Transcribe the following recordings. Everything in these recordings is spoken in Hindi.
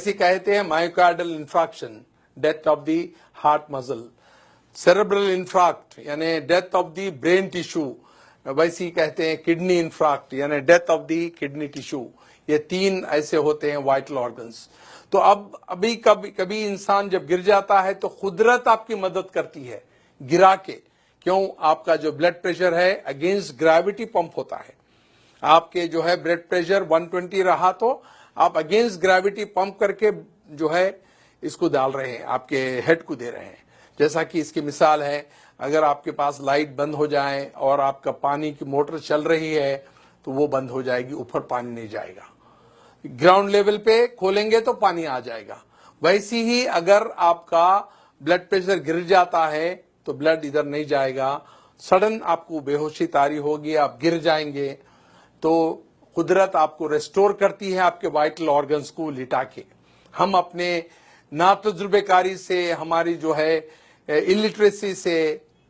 इसे कहते हैं myocardial infarction, death of the heart muscle. Cerebral infarct यानी death of the brain tissue, वैसे ही कहते हैं किडनी इंफ्राक्ट यानी death of the kidney tissue. ये 3 ऐसे होते हैं वाइटल ऑर्गन्स। तो अब अभी कभी इंसान जब गिर जाता है तो कुदरत आपकी मदद करती है गिरा के। क्यों? आपका जो ब्लड प्रेशर है अगेंस्ट ग्रेविटी पंप होता है। आपके जो है ब्लड प्रेशर 120 रहा तो आप अगेंस्ट ग्रेविटी पंप करके जो है इसको डाल रहे हैं, आपके हेड को दे रहे हैं। जैसा कि इसकी मिसाल है, अगर आपके पास लाइट बंद हो जाए और आपका पानी की मोटर चल रही है तो वो बंद हो जाएगी, ऊपर पानी नहीं जाएगा। ग्राउंड लेवल पे खोलेंगे तो पानी आ जाएगा। वैसी ही अगर आपका ब्लड प्रेशर गिर जाता है तो ब्लड इधर नहीं जाएगा, सडन आपको बेहोशी तारी होगी, आप गिर जाएंगे। तो कुदरत आपको रेस्टोर करती है आपके वाइटल ऑर्गन्स को लिटा के। हम अपने नातजुर्बेकारी से, हमारी जो है इलिटरेसी से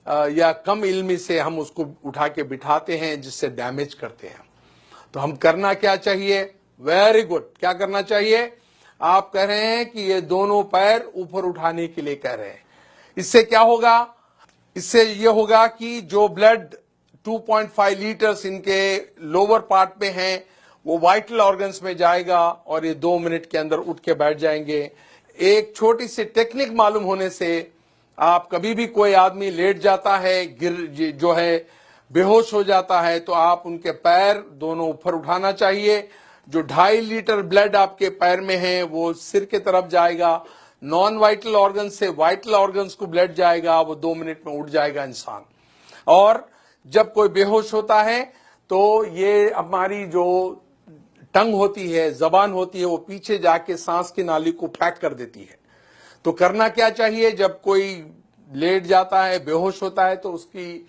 या कम इल्मी से हम उसको उठा के बिठाते हैं, जिससे डैमेज करते हैं। तो हम करना क्या चाहिए? Very good. क्या करना चाहिए? आप कह रहे हैं कि ये दोनों पैर ऊपर उठाने के लिए कह रहे हैं। इससे क्या होगा? इससे ये होगा कि जो ब्लड 2.5 लीटर्स इनके लोअर पार्ट में हैं वो वाइटल ऑर्गन्स में जाएगा और ये 2 मिनट के अंदर उठ के बैठ जाएंगे। एक छोटी सी टेक्निक मालूम होने से आप कभी भी कोई आदमी लेट जाता है, गिर जो है बेहोश हो जाता है, तो आप उनके पैर दोनों ऊपर उठाना चाहिए। जो 2.5 लीटर ब्लड आपके पैर में है वो सिर के तरफ जाएगा, नॉन वाइटल ऑर्गन से वाइटल ऑर्गन्स को ब्लड जाएगा, वो 2 मिनट में उठ जाएगा इंसान। और जब कोई बेहोश होता है तो ये हमारी जो टंग होती है, जबान होती है, वो पीछे जाके सांस की नाली को पैक कर देती है। तो करना क्या चाहिए? जब कोई लेट जाता है, बेहोश होता है, तो उसकी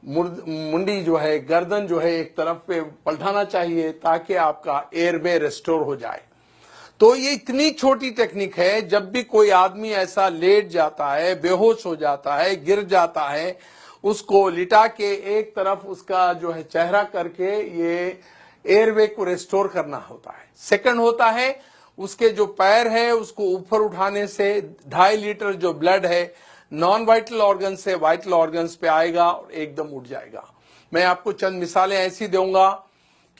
मुंडी जो है, गर्दन जो है, एक तरफ पे पलटाना चाहिए ताकि आपका एयरवे रेस्टोर हो जाए। तो ये इतनी छोटी टेक्निक है, जब भी कोई आदमी ऐसा लेट जाता है, बेहोश हो जाता है, गिर जाता है, उसको लिटा के एक तरफ उसका जो है चेहरा करके ये एयरवे को रेस्टोर करना होता है। सेकंड होता है उसके जो पैर है उसको ऊपर उठाने से 2.5 लीटर जो ब्लड है नॉन वाइटल ऑर्गन से वाइटल ऑर्गन्स पे आएगा और एकदम उठ जाएगा। मैं आपको चंद मिसालें ऐसी दूंगा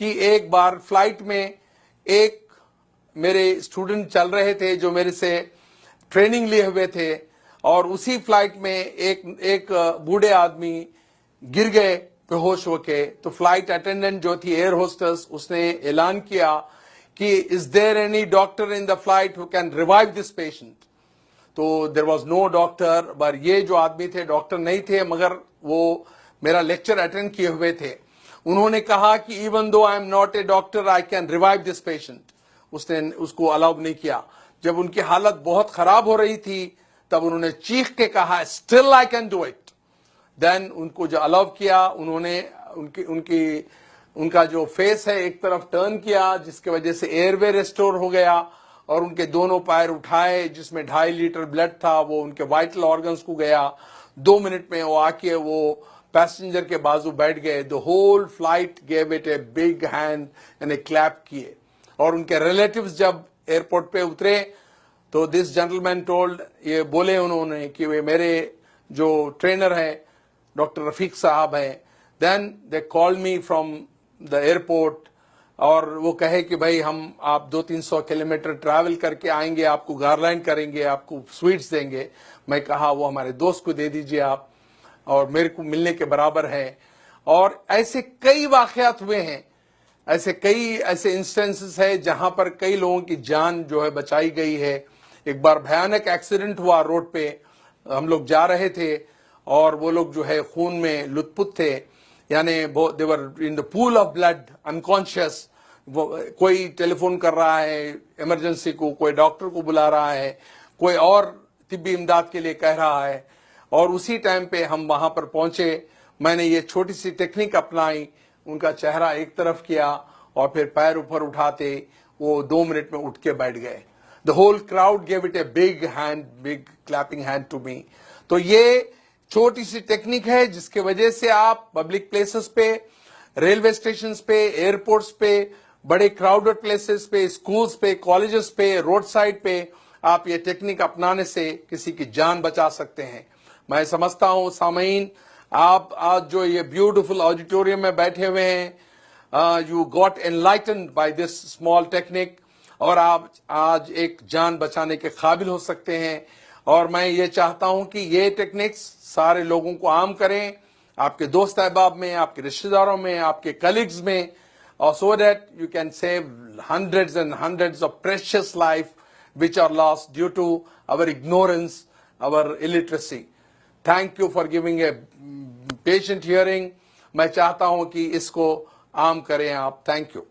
कि एक बार फ्लाइट में एक मेरे स्टूडेंट चल रहे थे जो मेरे से ट्रेनिंग लिए हुए थे, और उसी फ्लाइट में एक बूढ़े आदमी गिर गए बेहोश होके। तो फ्लाइट अटेंडेंट जो थी, एयर होस्टेस, उसने ऐलान किया कि is there any doctor in the flight who can revive this patient. तो देयर वाज नो डॉक्टर, पर ये जो आदमी थे डॉक्टर नहीं थे, मगर वो मेरा लेक्चर अटेंड किए हुए थे। उन्होंने कहा कि even though I am not a doctor I can revive this patient. उसने उसको अलाउ नहीं किया। जब उनकी हालत बहुत खराब हो रही थी तब उन्होंने चीख के कहा still I can do it. Then उनको जो अलाउ किया, उन्होंने उनका जो फेस है एक तरफ टर्न किया, जिसकी वजह से एयरवे रेस्टोर हो गया, और उनके दोनों पैर उठाए जिसमें 2.5 लीटर ब्लड था वो उनके वाइटल ऑर्गन्स को गया। 2 मिनट में वो आके वो पैसेंजर के बाजू बैठ गए। The whole flight gave it a big hand and a clap किए। और उनके रिलेटिव्स जब एयरपोर्ट पे उतरे तो दिस जेंटलमैन टोल्ड, ये बोले उन्होंने कि वे मेरे जो ट्रेनर है डॉक्टर रफीक साहब हैं। Then they called me from the airport, और वो कहे कि भाई हम आप 200-300 किलोमीटर ट्रैवल करके आएंगे, आपको गारलैंड करेंगे, आपको स्वीट्स देंगे। मैं कहा वो हमारे दोस्त को दे दीजिए आप, और मेरे को मिलने के बराबर है। और ऐसे कई वाकयात हुए हैं, ऐसे इंस्टेंसेस है जहां पर कई लोगों की जान जो है बचाई गई है। एक बार भयानक एक्सीडेंट हुआ रोड पे, हम लोग जा रहे थे और वो लोग जो है खून में लुत्फुत थे, यानी they were in the pool of blood unconscious. कोई टेलीफोन कर रहा है इमरजेंसी को, कोई डॉक्टर को बुला रहा है, कोई और तिब्बी इमदाद के लिए कह रहा है, और उसी टाइम पे हम वहां पर पहुंचे। मैंने ये छोटी सी टेक्निक अपनाई, उनका चेहरा एक तरफ किया और फिर पैर ऊपर उठाते वो 2 मिनट में उठ के बैठ गए। The whole crowd gave it a big clapping hand to me. तो ये छोटी सी टेक्निक है जिसके वजह से आप पब्लिक प्लेसेस पे, रेलवे स्टेशन पे, एयरपोर्ट्स पे, बड़े क्राउडेड प्लेसेस पे, स्कूल्स पे, कॉलेजेस पे, रोड साइड पे आप ये टेक्निक अपनाने से किसी की जान बचा सकते हैं। मैं समझता हूं सामीन, आप आज जो ये ब्यूटीफुल ऑडिटोरियम में बैठे हुए हैं, you got enlightened by this small technique, और आप आज एक जान बचाने के काबिल हो सकते हैं। और मैं ये चाहता हूं कि ये टेक्निक्स सारे लोगों को आम करें, आपके दोस्त अहबाब में, आपके रिश्तेदारों में, आपके कलीग्स में, और so that you can save hundreds and hundreds of precious life which are lost due to our ignorance, our illiteracy. Thank you for giving a patient hearing. मैं चाहता हूं कि इसको आम करें आप। Thank you.